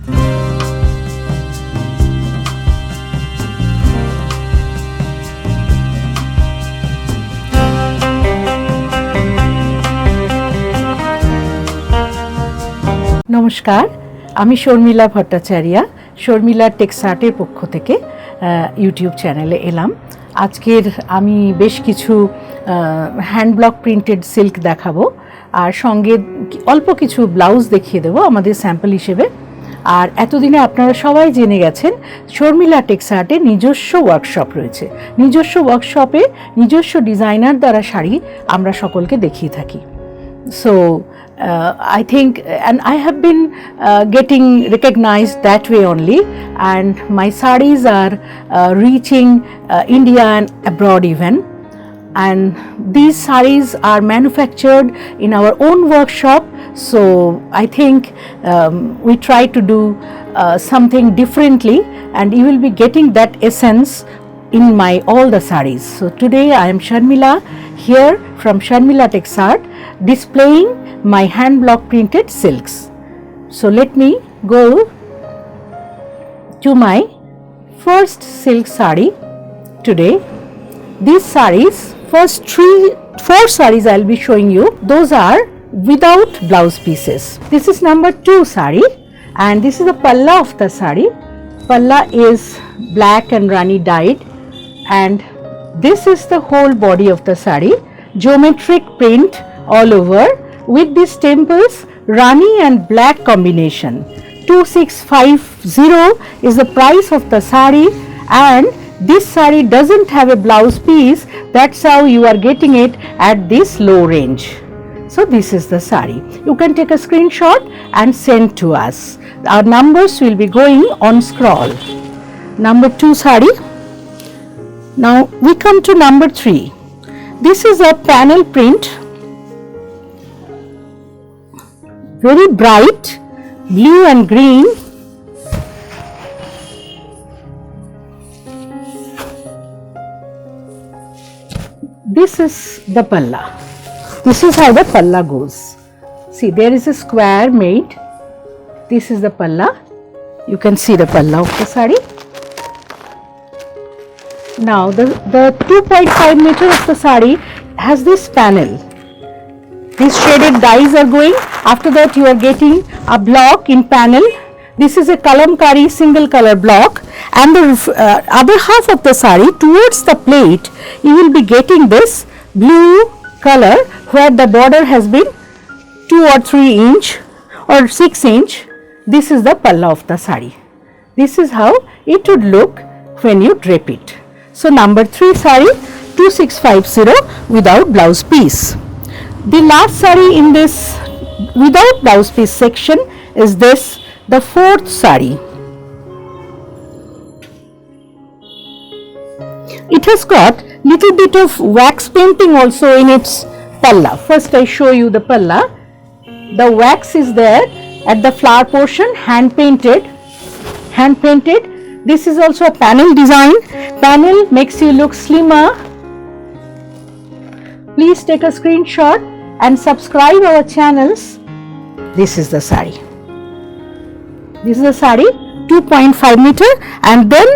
নমস্কার, আমি শর্মিলা ভট্টাচার্য, শর্মিলা টেক্স আর্টের পক্ষ থেকে ইউটিউব চ্যানেলে এলাম। আজকের আমি বেশ কিছু হ্যান্ড ব্লক প্রিন্টেড সিল্ক দেখাবো, আর সঙ্গে অল্প কিছু ব্লাউজ দেখিয়ে দেবো আমাদের স্যাম্পল হিসেবে। আর এতদিনে আপনারা সবাই জেনে গেছেন শর্মিলা টেক্স আর্টে নিজস্ব ওয়ার্কশপ রয়েছে। নিজস্ব ওয়ার্কশপে নিজস্ব ডিজাইনার দ্বারা শাড়ি আমরা সকলকে দেখিয়ে থাকি। So I think, and I have been getting recognized that way only, and my sarees are reaching India and abroad even. And these sarees are manufactured in our own workshop, so I think we try to do something differently, and you will be getting that essence in my all the sarees. So today I am Sharmila here from Sharmila Tex Art, displaying my hand block printed silks. So let me go to my first silk saree today. These sarees, first 4 sarees I'll be showing you, those are without blouse pieces. This is number 2 saree, and this is the palla of the saree. Palla is black and rani dyed, and this is the whole body of the saree, geometric print all over with these temples, rani and black combination. 2650 is the price of the saree, and this saree doesn't have a blouse piece. That's how you are getting it at this low range. So this is the saree. You can take a screenshot and send to us. Our numbers will be going on scroll. Number 2 saree. Now we come to number 3. This is a panel print, very bright blue and green. This is the palla. This is how the palla goes. See, there is a square made. This is the palla. You can see the palla of the saree. Now the 2.5 meter of the saree has this panel. These shaded dyes are going. After that you are getting a block in panel. This is a kalamkari single color block, and the other half of the saree towards the plate you will be getting this blue color where the border has been 2 or 3 inch or 6 inch. This is the palla of the saree. This is how it would look when you drape it. So number 3 saree 2650 without blouse piece. The last saree in this without blouse piece section is this, the 4th saree. It has got little bit of wax painting also in its palla. First I show you the palla. The wax is there at the flower portion, hand painted. This is also a panel design. Panel makes you look slimmer. Please take a screenshot and subscribe our channels. This is the saree. This is the saree 2.5 meter, and then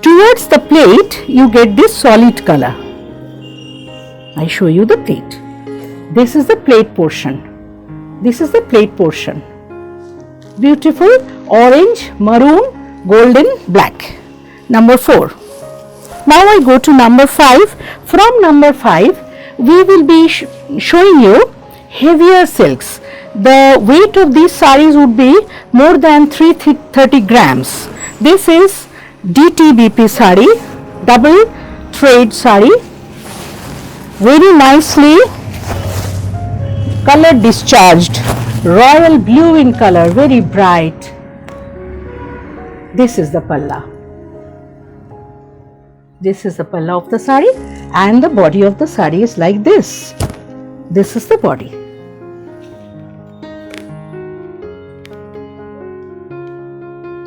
towards the plate you get this solid color. I show you the plate. This is the plate portion. This is the plate portion. Beautiful orange, maroon, golden, black. Number 4. Now I go to number 5. From number 5 we will be showing you heavier silks. The weight of these sarees would be more than 330 grams. This is DTBP saree, double thread saree, very nicely color discharged, royal blue in color, very bright. This is the palla. This is the palla of the saree, and the body of the saree is like this. This is the body.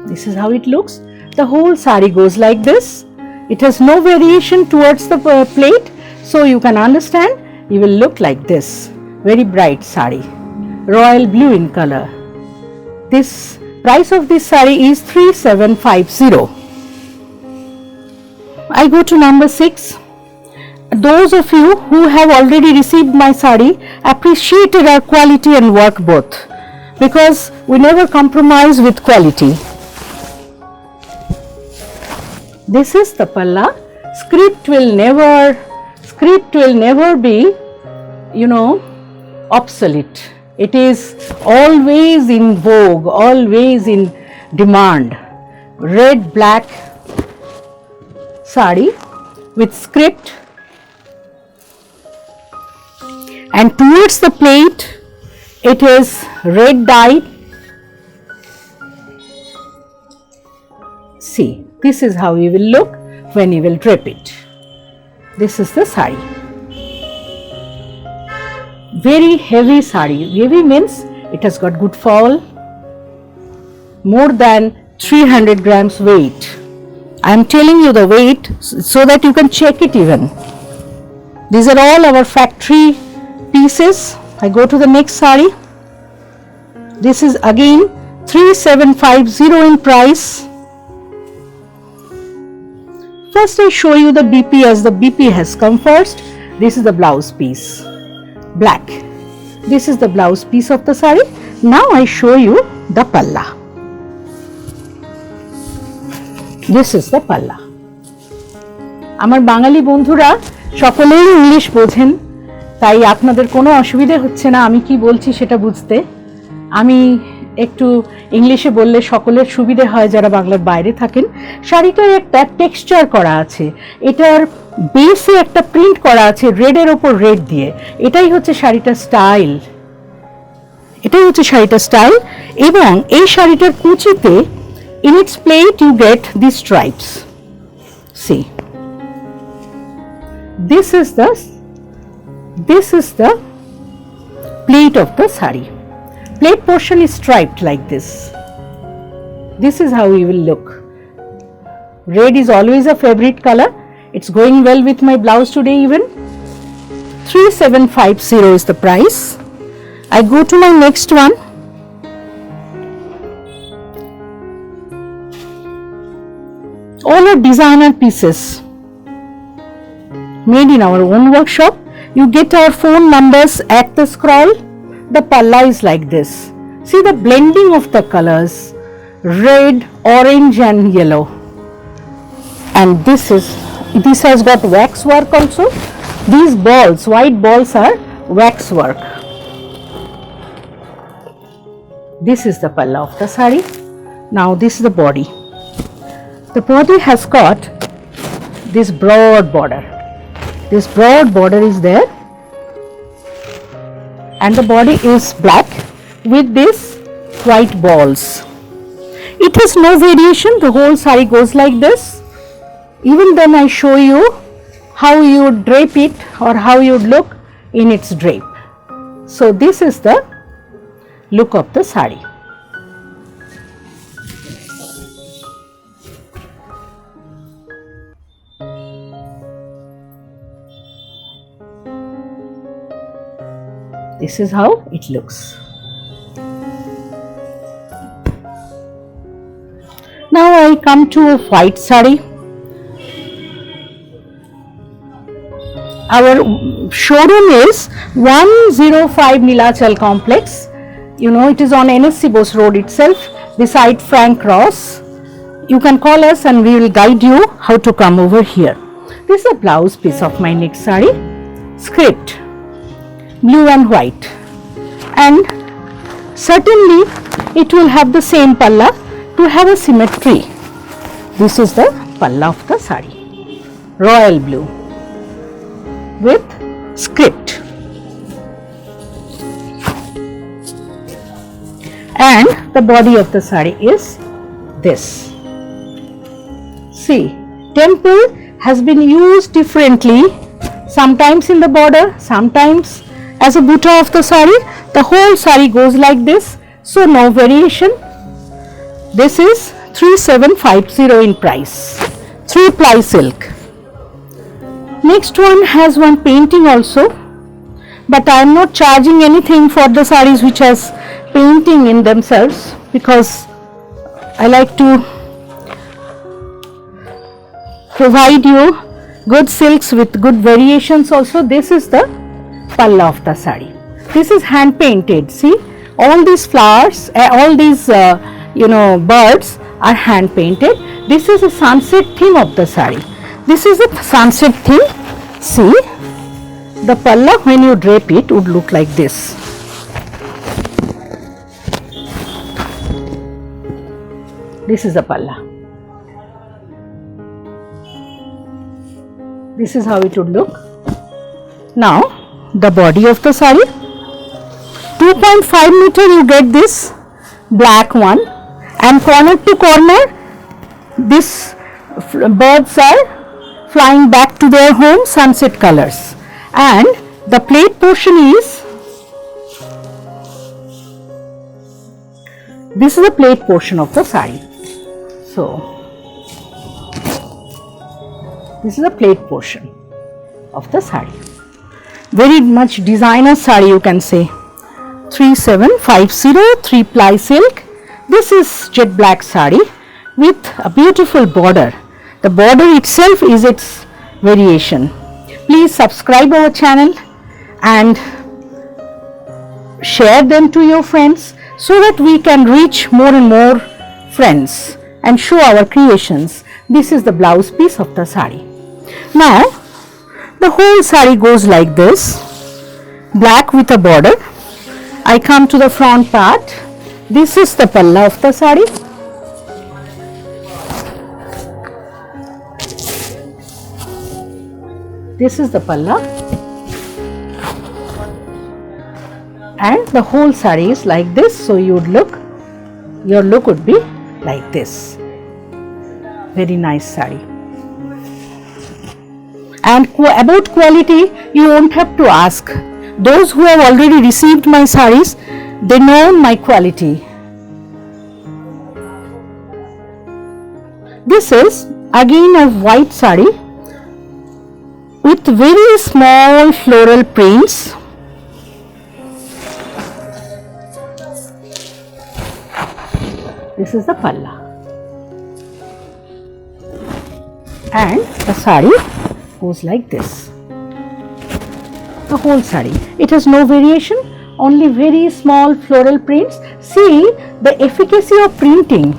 This is how it looks. The whole saree goes like this. It has no variation towards the plate, so you can understand you will look like this. Very bright saree, royal blue in color. This Price of this saree is 3750. I go to number 6. Those of you who have already received my saree appreciated our quality and work both, because we never compromise with quality. This is the palla. Script will never be, obsolete. It is always in vogue, always in demand. Red black saree with script, and towards the plate it is red dye. See, this is how you will look when you will drape it. This is the saree. Very heavy saree. Heavy means it has got good fall, more than 300 grams weight. I am telling you the weight so that you can check it even. These are all our factory pieces. I go to the next saree. This is again 3750 in price. First I show you the BP, as the BP has come first. This is the blouse piece, black. This is the blouse piece of the saree. Now I show you the palla. This is the palla. আমার বাঙালি বন্ধুরা সকলেই English বোঝেন, তাই আপনাদের কোনো অসুবিধা হচ্ছে না আমি কি বলছি সেটা বুঝতে। আমি একটু ইংলিশে বললে সকলের সুবিধে হয় যারা বাংলার বাইরে থাকেন। শাড়িটার একটা টেক্সচার করা আছে, এটার বেসে একটা প্রিন্ট করা আছে রেডের ওপর রেড দিয়ে। এটাই হচ্ছে শাড়িটার স্টাইল, এবং এই শাড়িটার কুচিতে in its plate you get these stripes. See, this is the plate of the saree. Plate portion is striped like this. This is how you will look. Red is always a favorite color. It's going well with my blouse today even. 3750 is the price. I go to my next one. All are designer pieces made in our own workshop. You get our phone numbers at the scroll. The palla is like this. See the blending of the colors, red, orange and yellow. And this has got wax work also. These balls, white balls, are wax work. This is the palla of the saree. Now this is the body. The body has got this broad border. This broad border is there, and the body is black with these white balls. It has no variation. The whole saree goes like this. Even then I show you how you would drape it or how you would look in its drape. So this is the look of the saree. This is how it looks. Now I come to a white saree. Our showroom is 105 Nilachal Complex. It is on NSC Bose Road itself, beside Frank Cross. You can call us and we will guide you how to come over here. This is a blouse piece of my next saree. Script, blue and white, and certainly it will have the same palla to have a symmetry. This is the palla of the saree, royal blue with script, and the body of the saree is this. See, temple has been used differently, sometimes in the border, sometimes as a butta of the saree. The whole saree goes like this, so no variation. This is 3750 in price. 3-ply silk. Next one has one painting also, but I am not charging anything for the sarees which has painting in themselves, because I like to provide you good silks with good variations also. This is the palla of the sari. This is hand painted. See, all these flowers, all these birds are hand painted. This is a sunset theme of the sari. This is a sunset theme. See, the palla when you drape it would look like this. This is the palla. This is how it would look. Now the body of the sari, 2.5 meter you get this black one, and corner to corner these birds are flying back to their home, sunset colors, and the plate portion is, this is the plate portion of the sari. So this is the plate portion of the sari. Very much designer sari, you can say. 3750 3-ply silk. This is jet black sari with a beautiful border. The border itself is its variation. Please subscribe our channel and share them to your friends so that we can reach more and more friends and show our creations. This is the blouse piece of the sari. Now the whole sari goes like this, black with a border. I come to the front part. This is the palla of the sari. This is the palla, and the whole sari is like this. So you would look, your look would be like this. Very nice sari. And about quality, you won't have to ask. Those who have already received my saris, they know my quality. This is again a white sari with very small floral prints. This is the palla, and the sari goes like this. The whole sari, it has no variation, only very small floral prints. See the efficacy of printing.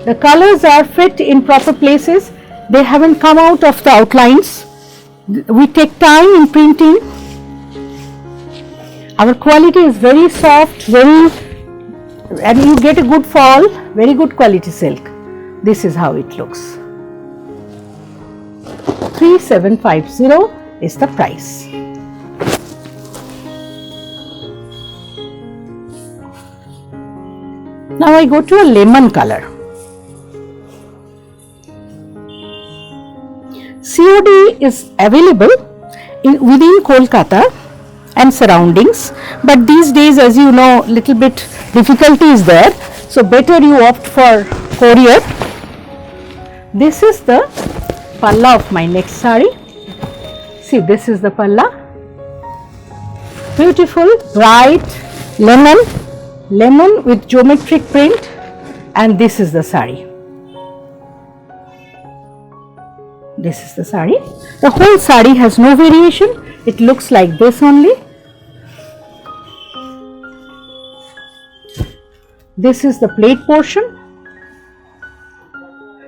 The colors are fit in proper places. They haven't come out of the outlines. We take time in printing. Our quality is very soft, and you get a good fall, very good quality silk. This is how it looks. 3750 is the price. Now I go to a lemon color. COD is available within Kolkata and surroundings, but these days, as you know, little bit difficulty is there, so better you opt for courier. This is the palla of my next sari. See, this is the palla, beautiful bright lemon with geometric print, and this is the sari. This is the sari. The whole sari has no variation. It looks like this only. This is the plate portion,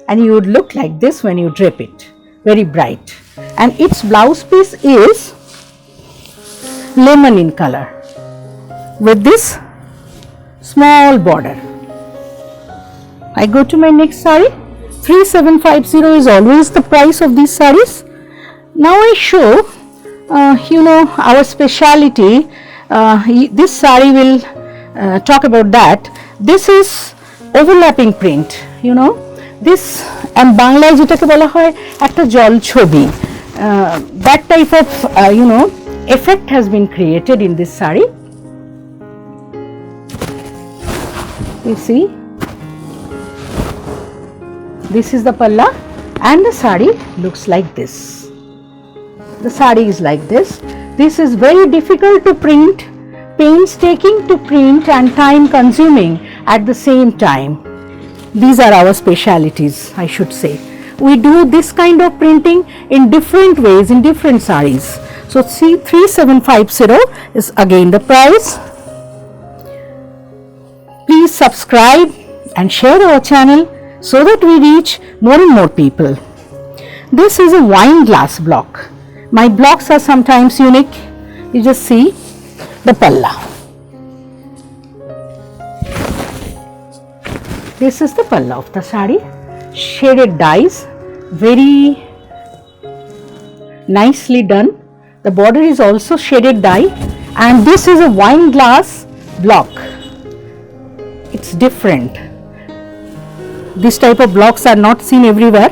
and you would look like this when you drape it, very bright. And its blouse piece is lemon in color with this small border. I go to my next sari. 3750 is always the price of these saris. Now I show our speciality. This sari will talk about that. This is overlapping print, this, and বাংলায় যেটাকে বলা হয় একটা জল ছবি, that type of effect has been created in this sari. You see, this is the palla, and the sari looks like this. The sari is like this. This is very difficult to print painstaking to print and time consuming at the same time. These are our specialities, I should say. We do this kind of printing in different ways in different sarees. So see, 3750 is again the price. Please subscribe and share our channel so that we reach more and more people. This is a wine glass block. My blocks are sometimes unique. You just see the palla. This is the palla of the sari. Shaded dyes, very nicely done. The border is also shaded dye, and this is a wine glass block. It's different. This type of blocks are not seen everywhere.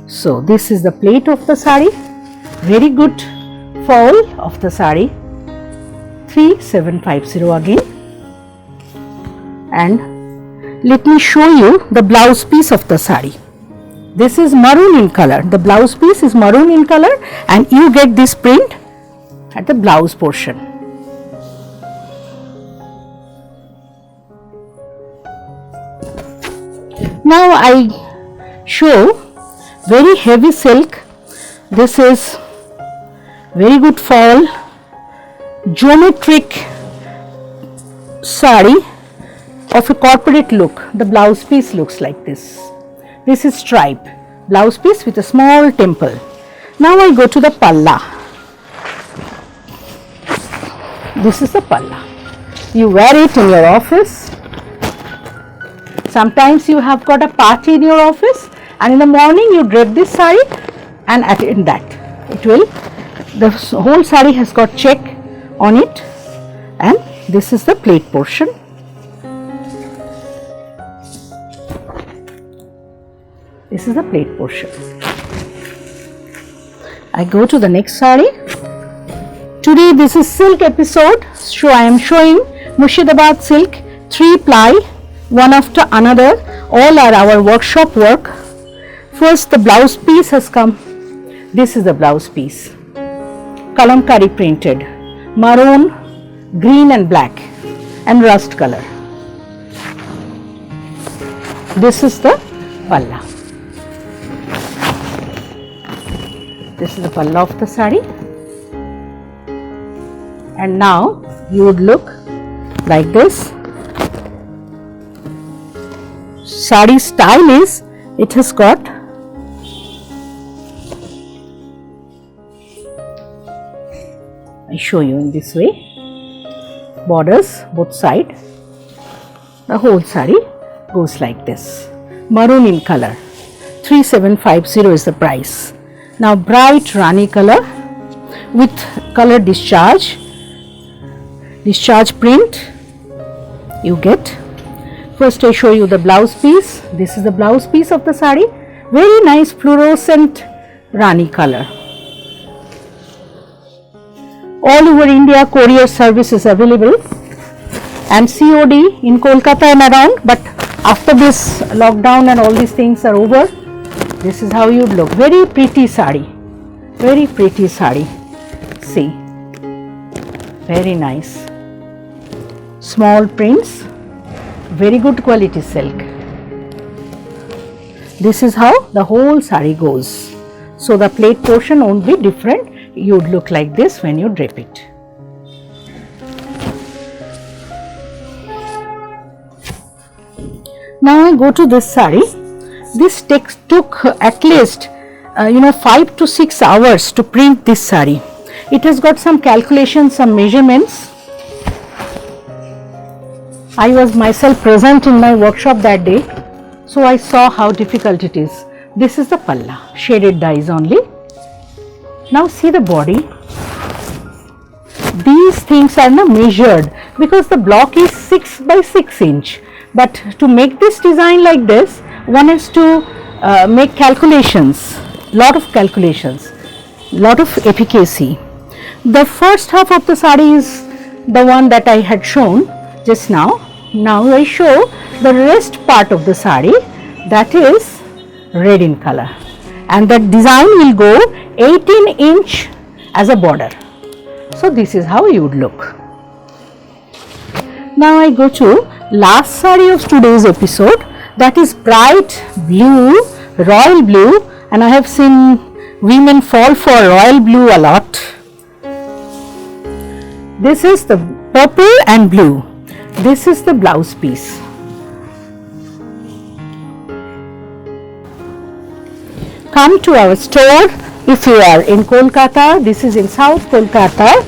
So this is the plate of the sari. Very good fall of the sari. 3750 again. And let me show you the blouse piece of the sari. This is maroon in color. The blouse piece is maroon in color, and you get this print at the blouse portion. Now I show very heavy silk. This is very good fall, geometric sari of a corporate look. The blouse piece looks like this. This is stripe blouse piece with a small temple. Now I go to the palla. This is the palla. You wear it in your office. Sometimes you have got a party in your office, and in the morning you drape this sari and attend that. It will, the whole sari has got check on it, and this is the plate portion. This is the plate portion. I go to the next sari. Today this is silk episode, so I am showing Murshidabad silk, 3 ply, one after another. All are our workshop work. First the blouse piece has come. This is the blouse piece. Kalamkari printed, maroon, green and black and rust color. This is the palla. This is the palla of the sari, and now you would look like this. Sari style is, it has got I show you in this way, borders both side. The whole sari goes like this, maroon in color. 3750 is the price. Now bright Rani color with color discharge print you get. First I show you the blouse piece. This is the blouse piece of the sari. Very nice fluorescent Rani color. All over India courier service is available and COD in Kolkata and around, but after this lockdown and all these things are over, this is how you look. Very pretty sari. Very pretty sari. See. Very nice. Small prints. Very good quality silk. This is how the whole sari goes. So the plate portion won't be different. You would look like this when you drape it. Now I go to this sari. This took at least 5 to 6 hours to print this sari. It has got some calculations, some measurements. I was myself present in my workshop that day, so I saw how difficult it is. This is the palla, shaded dyes only. Now see the body. These things are now measured because the block is 6 by 6 inch. But to make this design like this, one has to make calculations, lot of calculations, lot of efficacy. The first half of the sari is the one that I had shown just now. Now I show the rest part of the sari, that is red in color, and that design will go 18 inch as a border. So this is how you would look. Now I go to last saree of today's episode, that is bright blue, royal blue, and I have seen women fall for royal blue a lot. This is the purple and blue. This is the blouse piece. Come to our store if you are in Kolkata. This is in South Kolkata.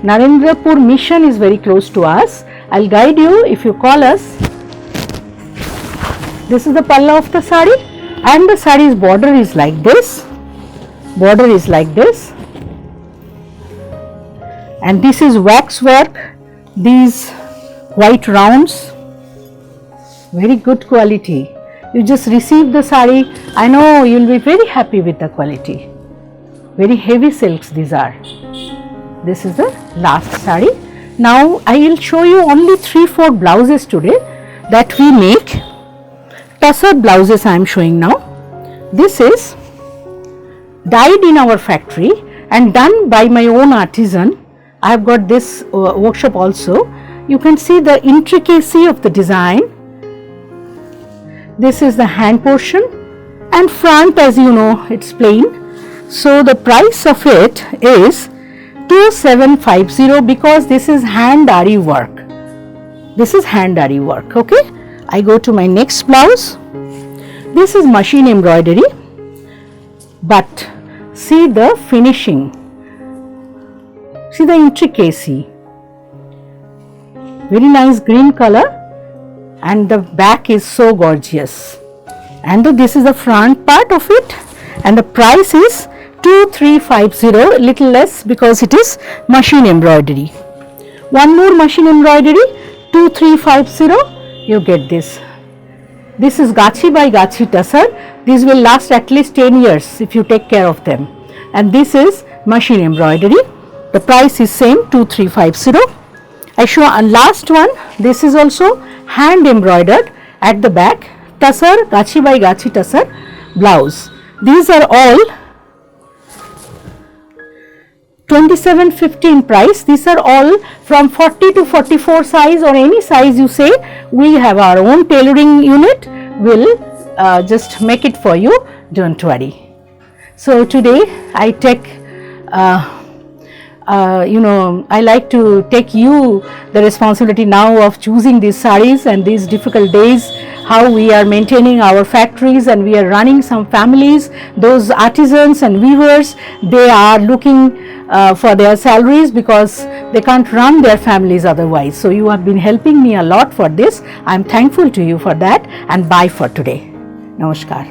Narendrapur Mission is very close to us. I'll guide you if you call us. This is the palla of the sari, and the sari's border is like this. Border is like this. And this is wax work, these white rounds, very good quality. You just receive the sari, I know you will be very happy with the quality. Very heavy silks these are. This is the last sari. Now I will show you only 3-4 blouses today that we make. Tussar blouses I am showing now. This is dyed in our factory and done by my own artisan. I have got this workshop also. You can see the intricacy of the design. This is the hand portion, and front, as you know, it's plain. So the price of it is 2750 because this is hand ari work. This is hand ari work. Okay, I go to my next blouse. This is machine embroidery, but see the finishing. See the intricacy. Very nice green color, and the back is so gorgeous. And this is the front part of it, and the price is 2350, little less because it is machine embroidery. One more machine embroidery, 2350, you get this. This is Gachi by Gachi Tussar. These will last at least 10 years if you take care of them. And this is machine embroidery. The price is same, 2350. I show a last one. This is also hand embroidered at the back. Tussar, Gachi by Gachi Tussar blouse. These are all 2750 in price. These are all from 40 to 44 size, or any size you say. We have our own tailoring unit. Will just make it for you. Don't worry. So today I take I like to take you the responsibility now of choosing these sarees and these difficult days, how we are maintaining our factories and we are running some families. Those artisans and weavers, they are looking for their salaries because they can't run their families otherwise. So you have been helping me a lot for this. I am thankful to you for that, and bye for today. Namaskar.